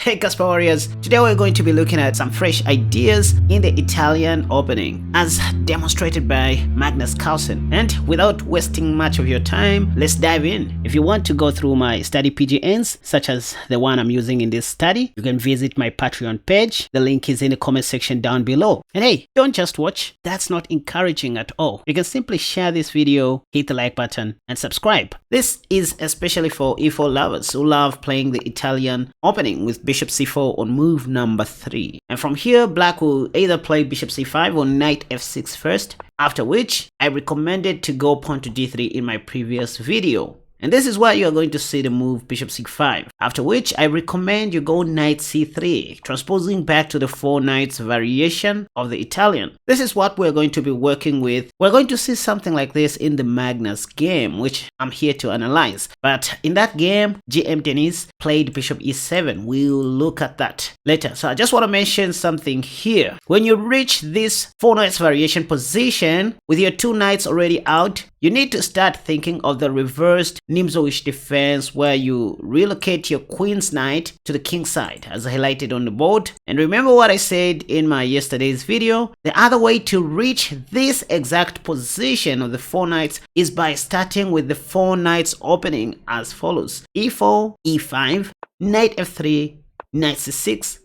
Hey Caspa Warriors, today we're going to be looking at some fresh ideas in the Italian opening as demonstrated by Magnus Carlsen. And without wasting much of your time, let's dive in. If you want to go through my study PGNs, such as the one I'm using in this study, you can visit my Patreon page. The link is in the comment section down below. And hey, don't just watch. That's not encouraging at all. You can simply share this video, hit the like button, and subscribe. This is especially for e4 lovers who love playing the Italian opening with bishop c4 on move number 3. And from here, black will either play bishop c5 or knight f6 first, after which I recommended to go pawn to d3 in my previous video. And this is where you are going to see the move bishop c5, after which I recommend you go knight c3, transposing back to the 4 knights variation of the Italian. This is what we're going to be working with. We're going to see something like this in the Magnus game, which I'm here to analyze. But in that game, GM Dennis played bishop e7. We'll look at that later. So I just want to mention something here. When you reach this 4 knights variation position, with your 2 knights already out, you need to start thinking of the reversed Nimzowitsch defense, where you relocate your queen's knight to the king side as highlighted on the board. And remember what I said in my yesterday's video, the other way to reach this exact position of the 4 knights is by starting with the 4 knights opening as follows: e4, e5, knight f3, knight c6,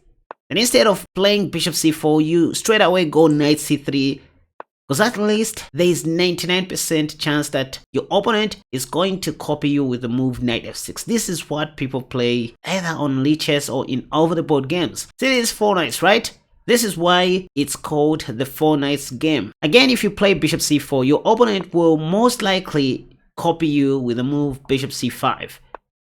and instead of playing bishop c4, you straight away go knight c3, because at least there is 99% chance that your opponent is going to copy you with the move knight f6. This is what people play either on lichess or in over-the-board games. See these 4 knights, right? This is why it's called the 4 knights game. Again, if you play bishop c4, your opponent will most likely copy you with the move bishop c5.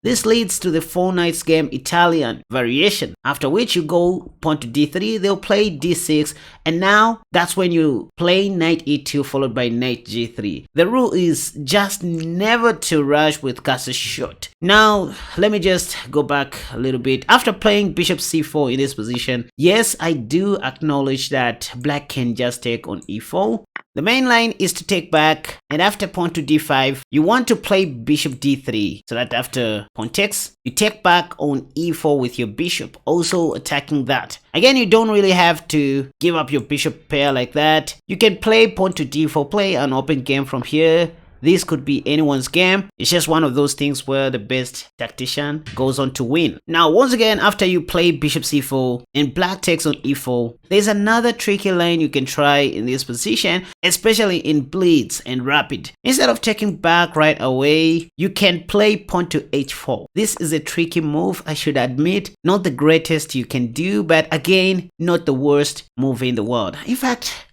This leads to the 4 knights game Italian variation, after which you go pawn to d3, they'll play d6, and now that's when you play knight e2 followed by knight g3. The rule is just never to rush with castle shot. Now, let me just go back a little bit. After playing bishop c4 in this position, yes, I do acknowledge that black can just take on e4. The main line is to take back, and after pawn to d5, you want to play bishop d3, so that after pawn takes, you take back on e4 with your bishop, also attacking that. Again, you don't really have to give up your bishop pair like that. You can play pawn to d4, play an open game from here. This could be anyone's game. It's just one of those things where the best tactician goes on to win. Now, once again, after you play bishop c4 and black takes on e4, there's another tricky line you can try in this position, especially in blitz and rapid. Instead of taking back right away, you can play pawn to h4. This is a tricky move, I should admit. Not the greatest you can do, but again, not the worst move in the world. In fact,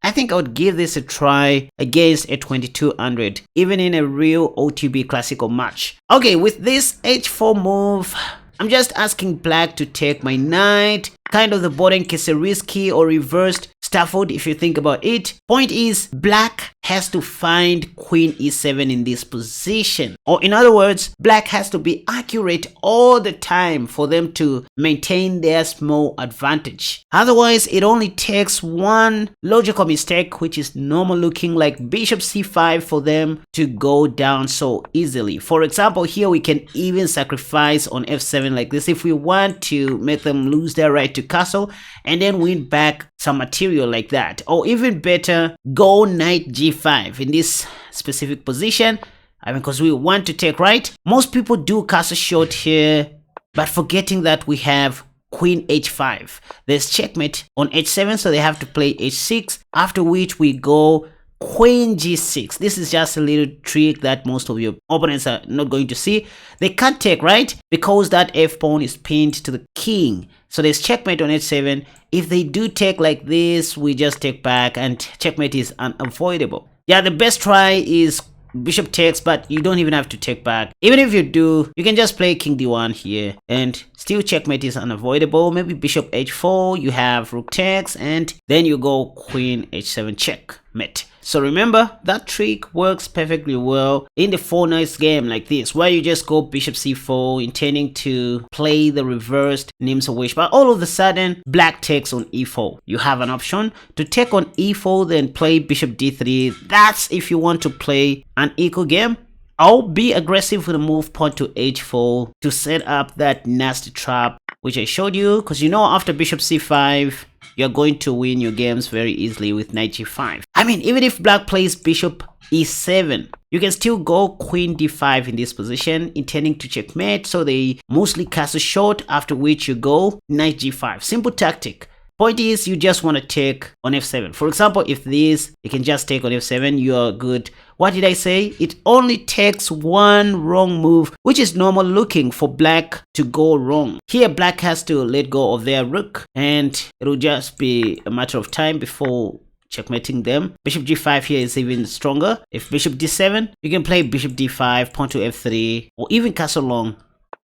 I think I would give this a try against a 2200, even in a real OTB classical match. Okay, with this h4 move, I'm just asking black to take my knight. Kind of the Bodenkiser or reversed Stafford if you think about it. Point is, black has to find queen e7 in this position. Or in other words, black has to be accurate all the time for them to maintain their small advantage. Otherwise, it only takes one logical mistake, which is normal looking like bishop c5, for them to go down so easily. For example, here we can even sacrifice on f7 like this if we want to make them lose their right to castle and then win back some material like that. Or even better, go knight g5 in this specific position. I mean, because we want to take right. Most people do castle short here, but forgetting that we have queen h5. There's checkmate on h7, so they have to play h6, after which we go queen g6. This is just a little trick that most of your opponents are not going to see. They can't take right because that f pawn is pinned to the king. So there's checkmate on h7. If they do take like this, we just take back and checkmate is unavoidable. Yeah, the best try is bishop takes, but you don't even have to take back. Even if you do, you can just play king d1 here and still checkmate is unavoidable. Maybe bishop h4, you have rook takes, and then you go queen h7 checkmate. So remember, that trick works perfectly well in the 4 knights game like this, where you just go bishop c4 intending to play the reversed Nimzowitsch, but all of a sudden black takes on e4. You have an option to take on e4, then play bishop d3. That's if you want to play an equal game. I'll be aggressive with a move pawn to h4 to set up that nasty trap which I showed you, because you know after bishop c5, you're going to win your games very easily with knight g5. I mean, even if black plays bishop e7, you can still go queen d5 in this position, intending to checkmate, so they mostly castle short, after which you go knight g5. Simple tactic. Point is, you just want to take on f7. For example, if this, you can just take on f7, you are good. What did I say? It only takes one wrong move, which is normal looking for black to go wrong. Here, black has to let go of their rook, and it will just be a matter of time before checkmating them. Bishop g5 here is even stronger. If bishop d7, you can play bishop d5, pawn to f3, or even castle long.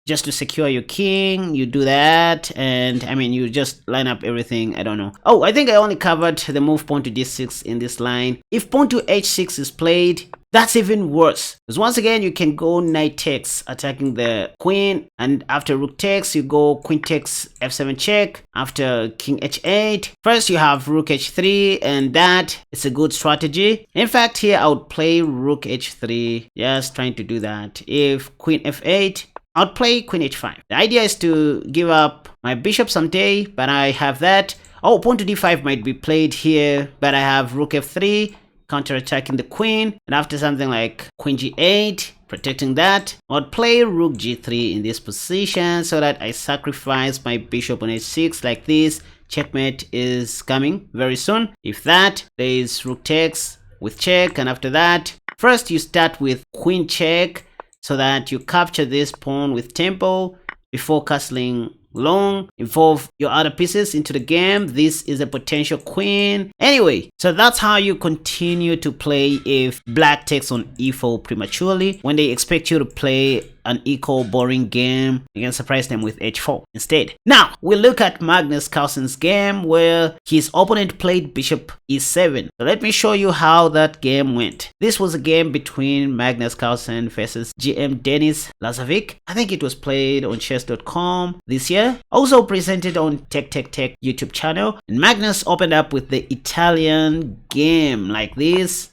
Just to secure your king, you do that, and I mean, you just line up everything. I don't know. Oh, I think I only covered the move pawn to d6 in this line. If pawn to h6 is played, that's even worse, because once again you can go knight takes, attacking the queen, and after rook takes, you go queen takes f7 check. After king h8, first you have rook h3, and that is a good strategy. In fact, here I would play rook h3, just trying to do that. If queen f8, I'll play queen h5. The idea is to give up my bishop someday, but I have that. Oh, pawn to d5 might be played here, but I have rook f3, counter-attacking the queen, and after something like queen g8, protecting that, I'll play rook g3 in this position so that I sacrifice my bishop on h6 like this. Checkmate is coming very soon. If that, there is rook takes with check, and after that, first you start with queen check, so that you capture this pawn with tempo before castling long, involve your other pieces into the game. This is a potential queen. Anyway, so that's how you continue to play if black takes on e4 prematurely. When they expect you to play an equal boring game, you can surprise them with h4 instead. Now we look at Magnus Carlsen's game where his opponent played bishop e7. So let me show you how that game went. This was a game between Magnus Carlsen versus GM Denis Lazovic. I think it was played on chess.com this year, also presented on Tech YouTube channel. And Magnus opened up with the Italian game like this,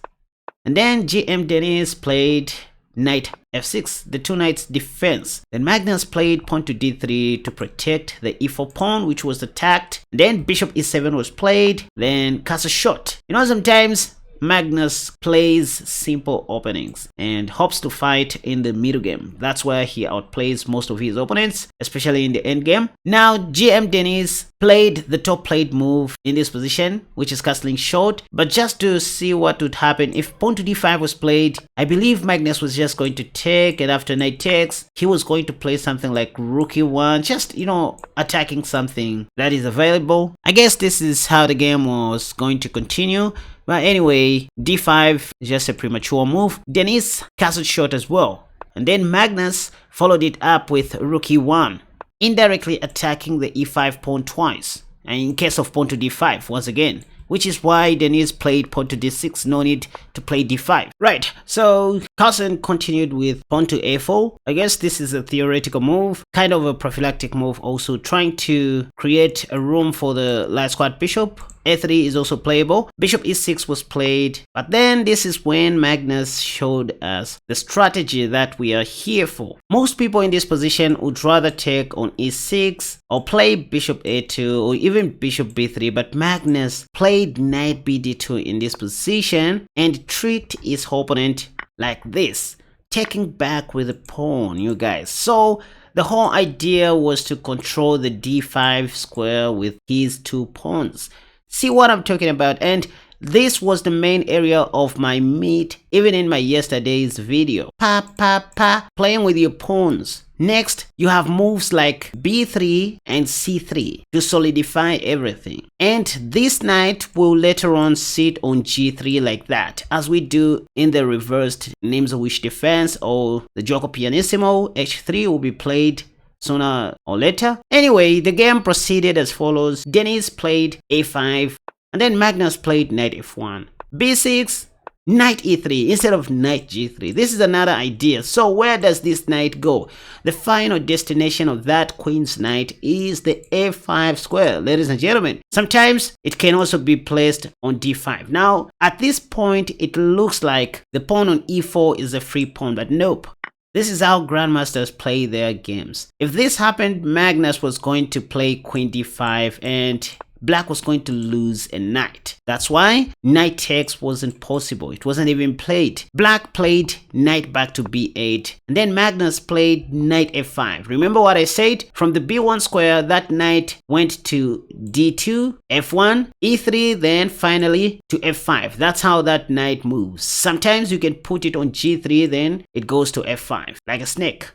and then GM Denis played knight f6, the two knights defense. Then Magnus played pawn to d3 to protect the e4 pawn, which was attacked. Then bishop e7 was played, then castle short. You know, sometimes Magnus plays simple openings and hopes to fight in the middle game. That's where he outplays most of his opponents, especially in the end game. Now GM Denis played the top played move in this position, which is castling short, but just to see what would happen if pawn to d5 was played, I believe Magnus was just going to take, and after knight takes, he was going to play something like rook e1, just, you know, attacking something that is available. I guess this is how the game was going to continue. But anyway, d5 is just a premature move. Denis castled short as well. And then Magnus followed it up with rook e1, indirectly attacking the e5 pawn twice. And in case of pawn to d5, once again, which is why Denis played pawn to d6, no need to play d5. Right, so Carlsen continued with pawn to a4. I guess this is a theoretical move, kind of a prophylactic move also, trying to create a room for the light squad bishop. a3 is also playable. Bishop e6 was played, but then this is when Magnus showed us the strategy that we are here for. Most people in this position would rather take on e6 or play bishop a2 or even bishop b3, but Magnus played knight bd2 in this position and tricked his opponent like this, taking back with a pawn, you guys. So the whole idea was to control the d5 square with his two pawns. See what I'm talking about? And this was the main area of my meat, even in my yesterday's video. Playing with your pawns. Next, you have moves like b3 and c3 to solidify everything. And this knight will later on sit on g3 like that, as we do in the reversed Nimzowitsch defense or the Gioco Pianissimo. h3 will be played sooner or later. Anyway, the game proceeded as follows. Denis played a5, and then Magnus played knight f1. b6, knight e3 instead of knight g3. This is another idea. So where does this knight go? The final destination of that queen's knight is the a5 square, ladies and gentlemen. Sometimes it can also be placed on d5. Now, at this point, it looks like the pawn on e4 is a free pawn, but nope. This is how grandmasters play their games. If this happened, Magnus was going to play queen d5 and Black was going to lose a knight. That's why knight takes wasn't possible. It wasn't even played. Black played knight back to b8, and then Magnus played knight f5. Remember what I said? From the b1 square, that knight went to d2, f1, e3, then finally to f5. That's how that knight moves. Sometimes you can put it on g3, then it goes to f5, like a snake.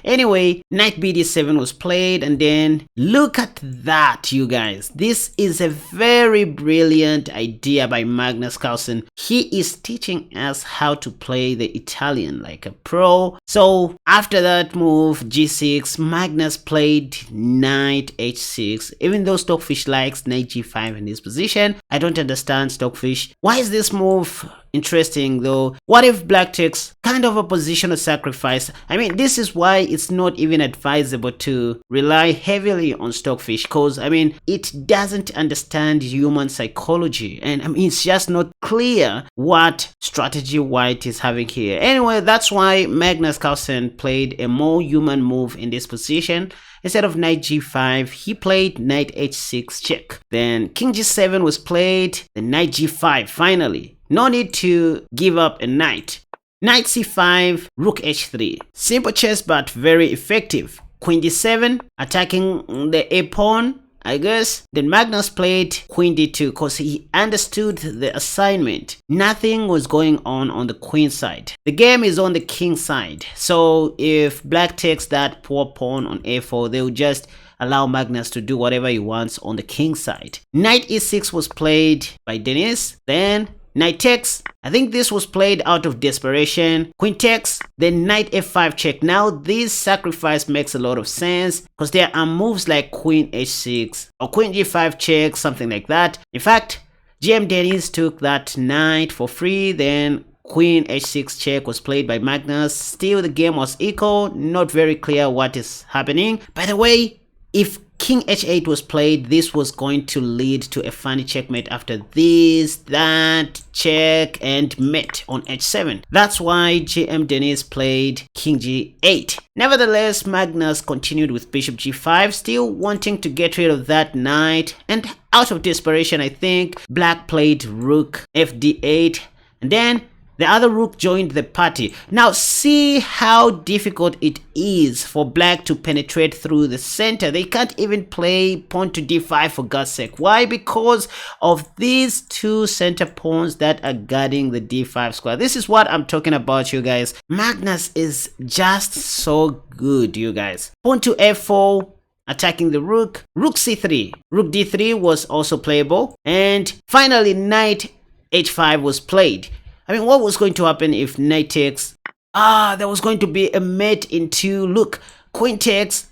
Anyway, knight bd7 was played, and then look at that, you guys. This is a very brilliant idea by Magnus Carlsen. He is teaching us how to play the Italian like a pro. So after that move, g6, Magnus played knight h6. Even though Stockfish likes knight g5 in this position, I don't understand Stockfish. Why is this move interesting though? What if Black takes kind of a positional sacrifice? I mean, this is why it's not even advisable to rely heavily on Stockfish, because I mean, it doesn't understand human psychology, and I mean, it's just not clear what strategy White is having here. Anyway, that's why Magnus Carlsen played a more human move in this position. Instead of knight g5, he played knight h6 check. Then king g7 was played, then knight g5 finally. No need to give up a knight. Knight c5, rook h3. Simple chess but very effective. Queen d7, attacking the a pawn, I guess. Then Magnus played queen d2 because he understood the assignment. Nothing was going on the queen side. The game is on the king side. So if Black takes that poor pawn on a4, they will just allow Magnus to do whatever he wants on the king side. Knight e6 was played by Dennis. Then knight takes. I think this was played out of desperation. Queen takes, then knight f5 check. Now this sacrifice makes a lot of sense because there are moves like queen h6 or queen g5 check, something like that. In fact, GM Dennis took that knight for free. Then queen h6 check was played by Magnus. Still the game was equal. Not very clear what is happening. By the way, if king h8 was played, this was going to lead to a funny checkmate after this, that, check, and mate on h7. That's why GM Dennis played king g8. Nevertheless, Magnus continued with bishop g5, still wanting to get rid of that knight, and out of desperation, I think, Black played rook fd8, and then the other rook joined the party. Now see how difficult it is for Black to penetrate through the center. They can't even play pawn to d5 for God's sake. Why? Because of these two center pawns that are guarding the d5 square. This is what I'm talking about, you guys. Magnus is just so good, you guys. Pawn to f4. Attacking the rook. Rook c3. Rook d3 was also playable. And finally, knight h5 was played. I mean, what was going to happen if knight takes? There was going to be a mate into, look, queen takes,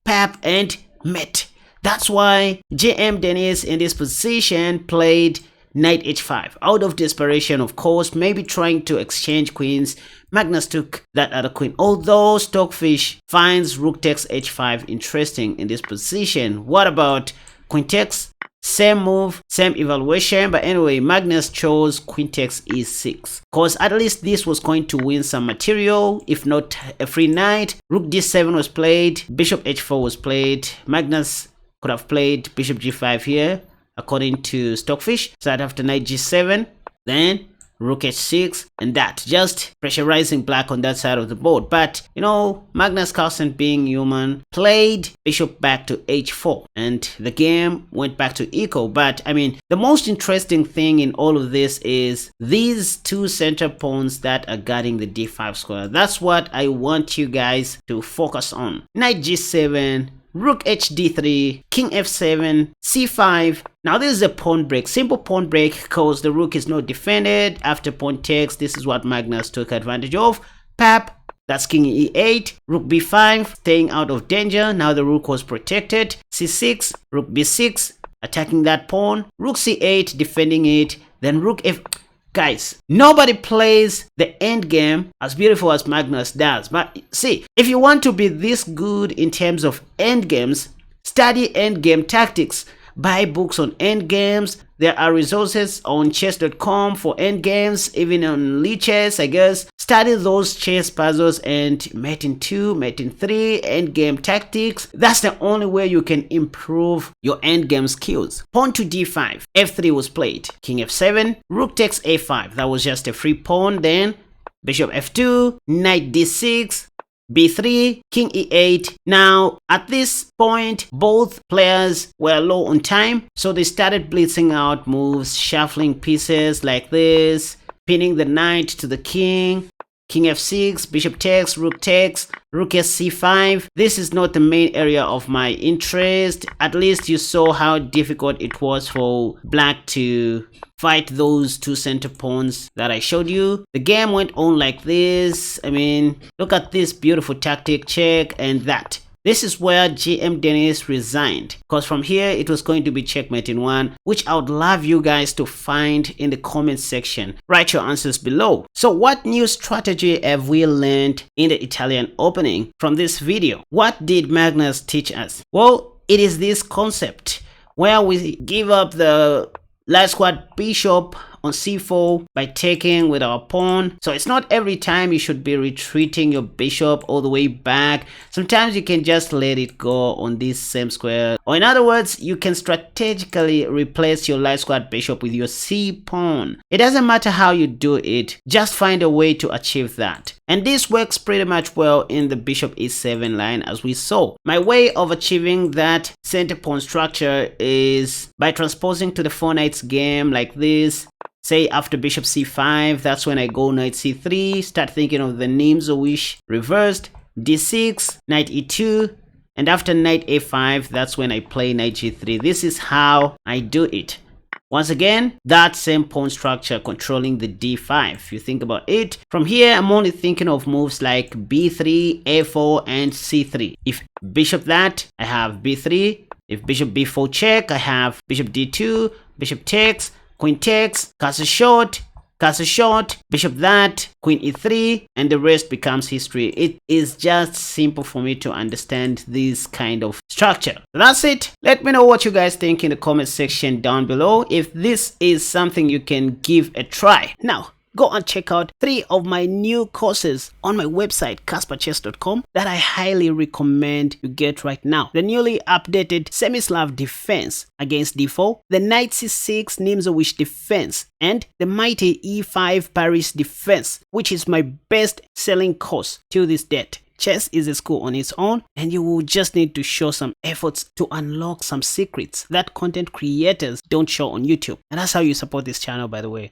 pap, and mate. That's why GM Dennis in this position played knight h5. Out of desperation, of course, maybe trying to exchange queens. Magnus took that other queen. Although Stockfish finds rook takes h5 interesting in this position. What about queen takes? Same move, same evaluation, but anyway, Magnus chose queen takes e6 because at least this was going to win some material, if not a free knight. Rook d7 was played, bishop h4 was played. Magnus could have played bishop g5 here according to Stockfish. So I'd have to knight g7, then rook h6, and that just pressurizing Black on that side of the board. But you know, Magnus Carlsen, being human, played bishop back to h4 and the game went back to equal. But I mean, the most interesting thing in all of this is these two center pawns that are guarding the d5 square. That's what I want you guys to focus on. Knight g7, rook hd3, king f7, c5. Now this is a pawn break, simple pawn break because the rook is not defended. After pawn takes, this is what Magnus took advantage of. Pap, that's king e8, rook b5, staying out of danger. Now the rook was protected. c6, rook b6, attacking that pawn. Rook c8, defending it. Then rook f. Guys, nobody plays the end game as beautiful as Magnus does. But see, if you want to be this good in terms of end games, study end game tactics. buy books on endgames. There are resources on chess.com for endgames, even on Lichess, I guess. Study those chess puzzles and Metin 2, Metin 3, endgame tactics. That's the only way you can improve your endgame skills. Pawn to d5, f3 was played. King f7, rook takes a5. That was just a free pawn. Then bishop f2, knight d6, b3, king e8. Now at this point both players were low on time, so they started blitzing out moves, shuffling pieces like this, pinning the knight to the king. King f6, bishop takes, rook sc5. This is not the main area of my interest. At least you saw how difficult it was for black to fight those two center pawns that I showed you. The game went on like this. I mean, look at this beautiful tactic, check and that. This is where GM Dennis resigned, because from here it was going to be checkmate in 1, which I would love you guys to find in the comment section. Write your answers below. So what new strategy have we learned in the Italian opening from this video? What did Magnus teach us? Well, it is this concept where we give up the light squad bishop on c4 by taking with our pawn. So it's not every time you should be retreating your bishop all the way back. Sometimes you can just let it go on this same square, or in other words, you can strategically replace your light squad bishop with your c pawn. It doesn't matter how you do it, just find a way to achieve that. And this works pretty much well in the bishop e7 line, as we saw. My way of achieving that center pawn structure is by transposing to the 4 knights game like this. Say after bishop c5, that's when I go knight c3, start thinking of the names of wish reversed, d6, knight e2, and after knight a5, that's when I play knight g3. This is how I do it. Once again, that same pawn structure controlling the d5. If you think about it, from here I'm only thinking of moves like b3, a4, and c3. If bishop that, I have b3. If bishop b4 check, I have bishop d2, bishop takes, queen takes, castle short, bishop that, queen e3, and the rest becomes history. It is just simple for me to understand this kind of structure. So that's it. Let me know what you guys think in the comment section down below, if this is something you can give a try. Now, go and check out 3 of my new courses on my website KaspaChess.com that I highly recommend you get right now. The newly updated Semislav defense against d4, the knight c6 Nimzowitsch defense, and the mighty e5 Paris defense, which is my best selling course till this date. Chess is a school on its own, and you will just need to show some efforts to unlock some secrets that content creators don't show on YouTube. And that's how you support this channel, by the way.